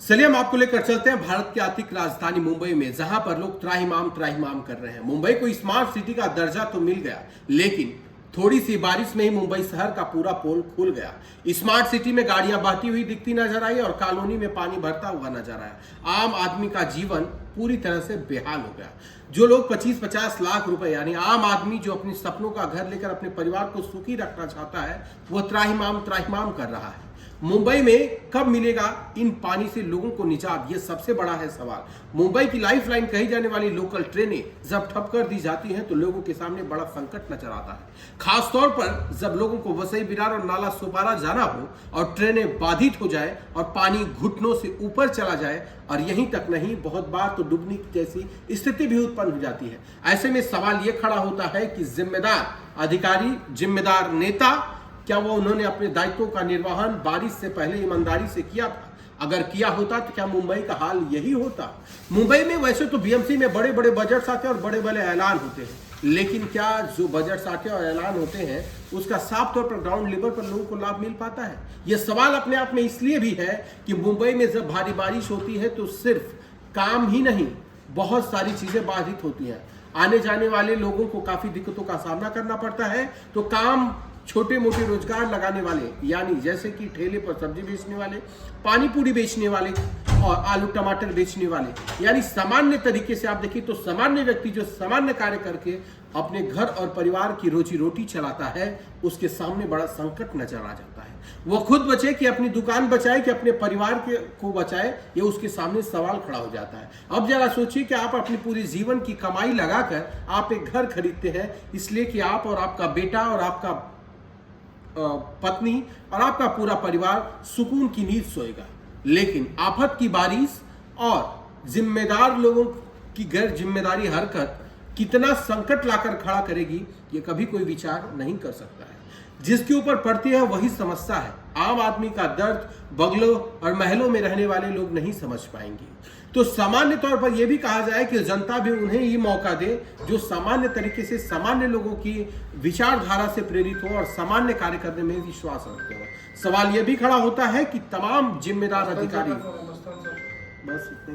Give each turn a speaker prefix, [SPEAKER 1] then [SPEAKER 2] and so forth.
[SPEAKER 1] चलिए हम आपको लेकर चलते हैं भारत की आर्थिक राजधानी मुंबई में, जहां पर लोग त्राहिमाम त्राहिमाम कर रहे हैं। मुंबई को स्मार्ट सिटी का दर्जा तो मिल गया, लेकिन थोड़ी सी बारिश में ही मुंबई शहर का पूरा पोल खुल गया। स्मार्ट सिटी में गाड़ियां बहती हुई दिखती नजर आई और कॉलोनी में पानी भरता हुआ नजर आया। आम आदमी का जीवन पूरी तरह से बेहाल हो गया। जो लोग 25-50 लाख रुपए, यानी आम आदमी जो अपने सपनों का घर लेकर अपने परिवार को सुखी रखना चाहता है, वह त्राहिमाम त्राहिमाम कर रहा है। मुंबई में कब मिलेगा इन पानी से लोगों को निजात, ये सबसे बड़ा है सवाल। मुंबई की लाइफलाइन कही जाने वाली लोकल ट्रेनें जब ठप कर दी जाती हैं तो लोगों के सामने बड़ा संकट नजर आता है। खासतौर पर जब लोगों को वसई विरार और नाला सोपारा जाना हो और ट्रेनें बाधित हो जाए और पानी घुटनों से ऊपर चला जाए, और यहीं तक नहीं, बहुत बार तो डूबने जैसी स्थिति भी उत्पन्न हो जाती है। ऐसे में सवाल ये खड़ा होता है कि जिम्मेदार अधिकारी, जिम्मेदार नेता, क्या वो उन्होंने अपने दायित्वों का निर्वहन बारिश से पहले ईमानदारी से किया था? अगर किया होता तो क्या मुंबई का हाल यही होता? मुंबई में वैसे तो बीएमसी में बड़े बड़े बजट्स आते हैं और बड़े बड़े ऐलान होते हैं, लेकिन क्या जो बजट्स आते हैं और ऐलान होते हैं उसका साफ तौर पर ग्राउंड लेवल पर लोगों को लाभ मिल पाता है? यह सवाल अपने आप में इसलिए भी है कि मुंबई में जब भारी बारिश होती है तो सिर्फ काम ही नहीं, बहुत सारी चीजें बाधित होती हैं। आने जाने वाले लोगों को काफी दिक्कतों का सामना करना पड़ता है। तो काम छोटे मोटे रोजगार लगाने वाले, यानी जैसे कि ठेले पर सब्जी बेचने वाले, पानी पूरी बेचने वाले और आलू टमाटर बेचने वाले, यानी सामान्य तरीके से आप देखिए तो सामान्य व्यक्ति जो सामान्य कार्य करके अपने घर और परिवार की रोजी रोटी चलाता है, उसके सामने बड़ा संकट नजर आ जाता है। वो खुद बचे कि अपनी दुकान बचाए कि अपने परिवार को बचाए, ये उसके सामने सवाल खड़ा हो जाता है। अब जरा सोचिए कि आप अपनी पूरी जीवन की कमाई लगाकर आप एक घर खरीदते हैं, इसलिए कि आप और आपका बेटा और आपका पत्नी और आपका पूरा परिवार सुकून की नींद सोएगा। लेकिन आफत की बारिश और जिम्मेदार लोगों की गैर जिम्मेदारी हरकत कितना संकट लाकर खड़ा करेगी, ये कभी कोई विचार नहीं कर सकता है। जिसके ऊपर पड़ती है वही समस्या है। आम आदमी का दर्द बंगलों और महलों में रहने वाले लोग नहीं समझ पाएंगे। तो सामान्य तौर पर यह भी कहा जाए कि जनता भी उन्हें ही मौका दे जो सामान्य तरीके से सामान्य लोगों की विचारधारा से प्रेरित हो और सामान्य कार्य करने में विश्वास रखते हो। सवाल यह भी खड़ा होता है कि तमाम जिम्मेदार अधिकारी, बस इतने